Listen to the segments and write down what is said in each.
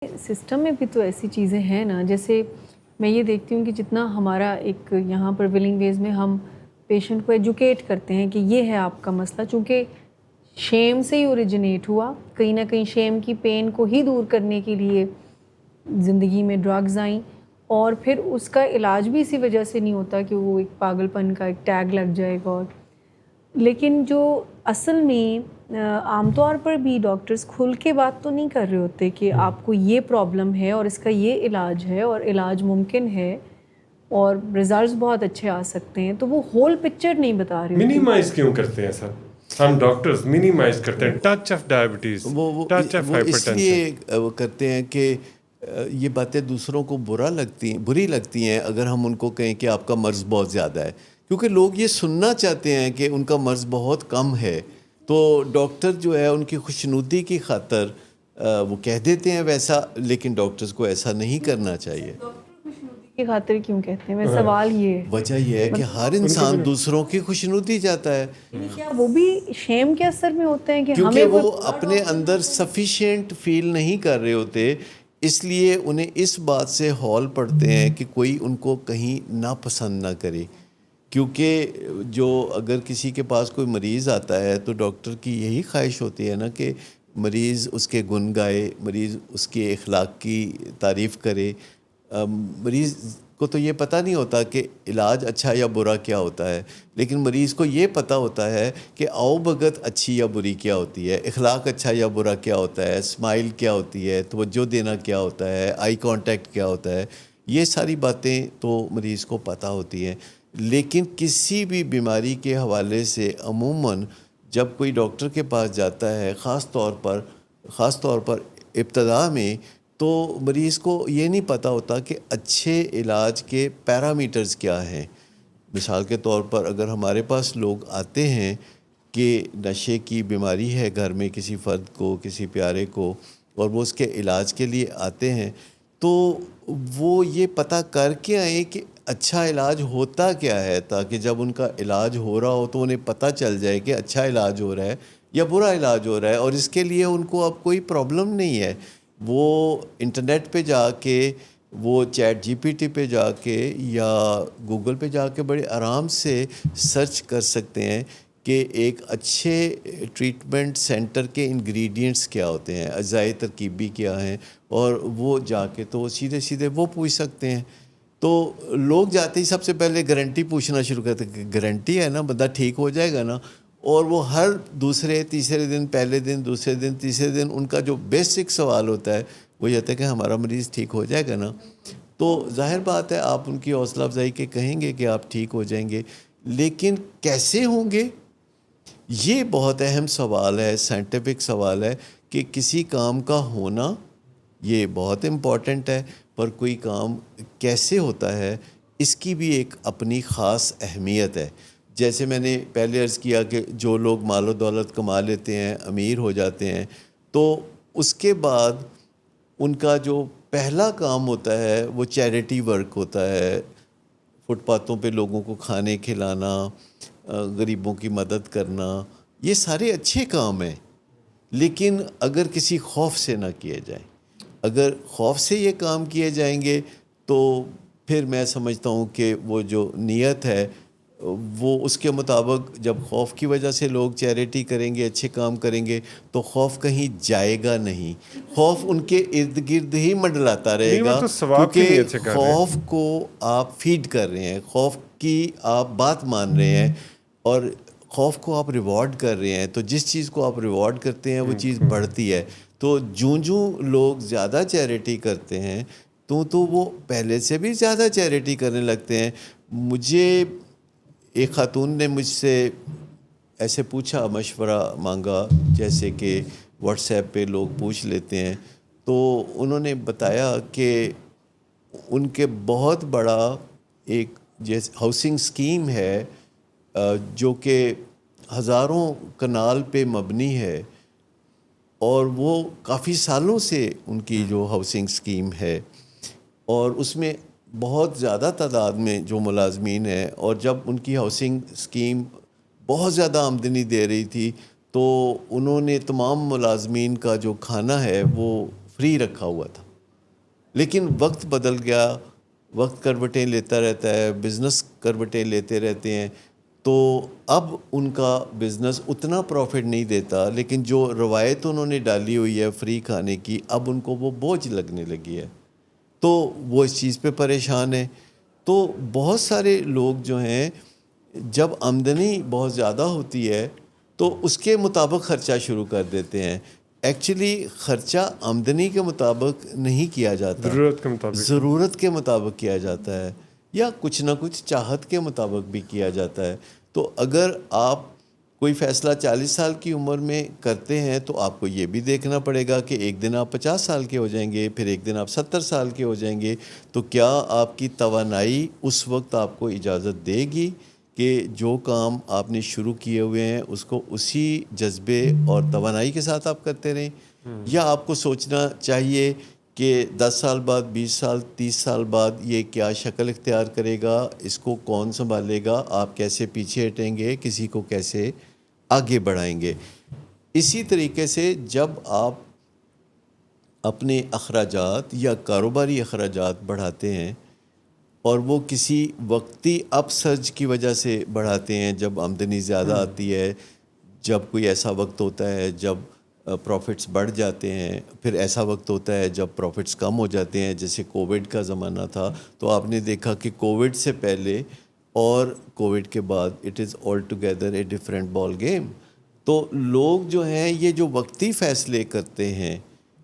System में भी तो ऐसी चीज़ें हैं ना, जैसे मैं ये देखती हूँ कि जितना हमारा एक यहाँ पर विलिंग वेज में हम पेशेंट को एजुकेट करते हैं कि ये है आपका मसला, चूँकि शेम से ही ओरिजिनेट हुआ, कहीं ना कहीं शेम की पेन को ही दूर करने के लिए ज़िंदगी में ड्रग्स आई, और फिर उसका इलाज भी इसी वजह से नहीं होता कि वो एक पागलपन का एक टैग लग जाएगा। और लेकिन जो असल में आमतौर पर भी डॉक्टर्स खुल के बात तो नहीं कर रहे होते कि आपको ये प्रॉब्लम है और इसका ये इलाज है और इलाज मुमकिन है और रिजल्ट्स बहुत अच्छे आ सकते हैं, तो वो होल पिक्चर नहीं बता रहे। मिनिमाइज क्यों करते हैं सर? हम डॉक्टर्स मिनिमाइज करते हैं। Touch of diabetes, touch of hypertension, इसलिए वो करते हैं कि ये बातें दूसरों को बुरी लगती हैं अगर हम उनको कहें कि आपका मर्ज़ बहुत ज़्यादा है, क्योंकि लोग ये सुनना चाहते हैं कि उनका मर्ज़ बहुत कम है। तो डॉक्टर जो है उनकी खुशनुदी की खातर वो कह देते हैं वैसा, लेकिन डॉक्टर्स को ऐसा नहीं करना चाहिए। की खातिर क्यों कहते हैं? मैं सवाल ये वजह यह है कि हर इंसान दूसरों की खुशनुदी चाहता है। क्या वो भी शेम के असर में होते हैं कि क्योंकि हमें वो अपने अंदर सफिशिएंट फील नहीं कर रहे होते, इसलिए उन्हें इस बात से हौल पड़ते हैं कि कोई उनको कहीं नापसंद ना करे। क्योंकि जो अगर किसी के पास कोई मरीज़ आता है तो डॉक्टर की यही ख्वाहिश होती है ना कि मरीज़ उसके गुण गाए, मरीज़ उसके अखलाक की तारीफ़ करे। मरीज़ को तो ये पता नहीं होता कि इलाज अच्छा या बुरा क्या होता है, लेकिन मरीज़ को ये पता होता है कि आओ भगत अच्छी या बुरी क्या होती है, इखलाक अच्छा या बुरा क्या होता है, स्माइल क्या होती है, तवज्जो देना क्या होता है, आई कांटेक्ट क्या होता है। ये सारी बातें तो मरीज़ को पता होती हैं। लेकिन किसी भी बीमारी के हवाले से अमूमन जब कोई डॉक्टर के पास जाता है, ख़ास तौर पर इब्तदा में, तो मरीज़ को ये नहीं पता होता कि अच्छे इलाज के पैरामीटर्स क्या हैं। मिसाल के तौर पर अगर हमारे पास लोग आते हैं कि नशे की बीमारी है घर में किसी फ़र्द को, किसी प्यारे को, और वो उसके इलाज के लिए आते हैं, तो वो ये पता करके आए कि अच्छा इलाज होता क्या है, ताकि जब उनका इलाज हो रहा हो तो उन्हें पता चल जाए कि अच्छा इलाज हो रहा है या बुरा इलाज हो रहा है। और इसके लिए उनको अब कोई प्रॉब्लम नहीं है, वो इंटरनेट पे जाके, वो चैट जीपीटी पे जाके या गूगल पे जाके बड़े आराम से सर्च कर सकते हैं कि एक अच्छे ट्रीटमेंट सेंटर के इंग्रेडिएंट्स क्या होते हैं, अज़ाए तरकीबी क्या हैं, और वो जाके तो सीधे सीधे वो पूछ सकते हैं। तो लोग जाते ही सबसे पहले गारंटी पूछना शुरू करते हैं कि गारंटी है ना, बंदा ठीक हो जाएगा ना। और वो हर दूसरे तीसरे दिन, पहले दिन, दूसरे दिन, तीसरे दिन उनका जो बेसिक सवाल होता है वो ये होता है कि हमारा मरीज़ ठीक हो जाएगा ना। तो जाहिर बात है आप उनकी हौसला अफजाई के कहेंगे कि आप ठीक हो जाएंगे, लेकिन कैसे होंगे, ये बहुत अहम सवाल है, साइंटिफिक सवाल है कि किसी काम का होना ये बहुत इम्पॉर्टेंट है, पर कोई काम कैसे होता है इसकी भी एक अपनी ख़ास अहमियत है। जैसे मैंने पहले अर्ज़ किया कि जो लोग मालो दौलत कमा लेते हैं, अमीर हो जाते हैं, तो उसके बाद उनका जो पहला काम होता है वो चैरिटी वर्क होता है। फुटपाथों पे लोगों को खाने खिलाना, गरीबों की मदद करना, ये सारे अच्छे काम हैं, लेकिन अगर किसी खौफ से ना किए जाएं, अगर खौफ से ये काम किए जाएंगे तो फिर मैं समझता हूँ कि वो जो नीयत है वो उसके मुताबिक, जब खौफ की वजह से लोग चैरिटी करेंगे, अच्छे काम करेंगे, तो खौफ कहीं जाएगा नहीं, खौफ उनके इर्द गिर्द ही मंडलाता रहेगा। तो क्योंकि खौफ को आप फीड कर रहे हैं, खौफ की आप बात मान रहे हैं और खौफ को आप रिवॉर्ड कर रहे हैं। तो जिस चीज़ को आप रिवॉर्ड करते हैं वो चीज़ बढ़ती है। तो जूं लोग ज़्यादा चैरिटी करते हैं तो वो पहले से भी ज़्यादा चैरिटी करने लगते हैं। मुझे एक ख़ातून ने मुझसे ऐसे पूछा, मशवरा मांगा, जैसे कि व्हाट्सएप पे लोग पूछ लेते हैं, तो उन्होंने बताया कि उनके बहुत बड़ा एक जैसे हाउसिंग स्कीम है जो कि हज़ारों कनाल पे मबनी है, और वो काफ़ी सालों से उनकी जो हाउसिंग स्कीम है, और उसमें बहुत ज़्यादा तादाद में जो मुलाजमीन हैं, और जब उनकी हाउसिंग स्कीम बहुत ज़्यादा आमदनी दे रही थी तो उन्होंने तमाम मुलाजमीन का जो खाना है वो फ्री रखा हुआ था। لیکن وقت بدل گیا، وقت کروٹیں لیتا رہتا ہے، بزنس کروٹیں لیتے رہتے ہیں، تو اب ان کا بزنس اتنا پروفٹ نہیں دیتا، لیکن جو روایت انہوں نے ڈالی ہوئی ہے فری کھانے کی، اب ان کو وہ بوجھ لگنے لگی ہے، تو وہ اس چیز پہ پریشان ہیں۔ تو بہت سارے لوگ جو ہیں جب آمدنی بہت زیادہ ہوتی ہے تو اس کے مطابق خرچہ شروع کر دیتے ہیں۔ ایکچولی خرچہ آمدنی کے مطابق نہیں کیا جاتا، ضرورت کے مطابق، ضرورت کے مطابق کیا جاتا ہے، یا کچھ نہ کچھ چاہت کے مطابق بھی کیا جاتا ہے۔ تو اگر آپ کوئی فیصلہ 40 سال کی عمر میں کرتے ہیں تو آپ کو یہ بھی دیکھنا پڑے گا کہ ایک دن آپ 50 سال کے ہو جائیں گے، پھر ایک دن آپ 70 سال کے ہو جائیں گے، تو کیا آپ کی توانائی اس وقت آپ کو اجازت دے گی کہ جو کام آپ نے شروع کیے ہوئے ہیں اس کو اسی جذبے اور توانائی کے ساتھ آپ کرتے رہیں، یا آپ کو سوچنا چاہیے کہ 10 سال بعد، 20 سال، 30 سال بعد یہ کیا شکل اختیار کرے گا، اس کو کون سنبھالے گا، آپ کیسے پیچھے ہٹیں گے، کسی کو کیسے آگے بڑھائیں گے۔ اسی طریقے سے جب آپ اپنے اخراجات یا کاروباری اخراجات بڑھاتے ہیں اور وہ کسی وقتی اپ سرج کی وجہ سے بڑھاتے ہیں، جب آمدنی زیادہ آتی ہے، جب کوئی ایسا وقت ہوتا ہے جب پروفٹس بڑھ جاتے ہیں، پھر ایسا وقت ہوتا ہے جب پروفٹس کم ہو جاتے ہیں، جیسے کووڈ کا زمانہ تھا، تو آپ نے دیکھا کہ کووڈ سے پہلے اور کووڈ کے بعد it is all together a different ball game. تو لوگ جو ہیں یہ جو وقتی فیصلے کرتے ہیں،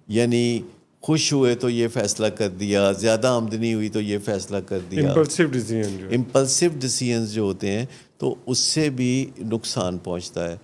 یعنی خوش ہوئے تو یہ فیصلہ کر دیا، زیادہ آمدنی ہوئی تو یہ فیصلہ کر دیا، امپلسو ڈیسیژن جو امپلسو ڈیسیژنز جو ہوتے ہیں، تو اس سے بھی نقصان پہنچتا ہے۔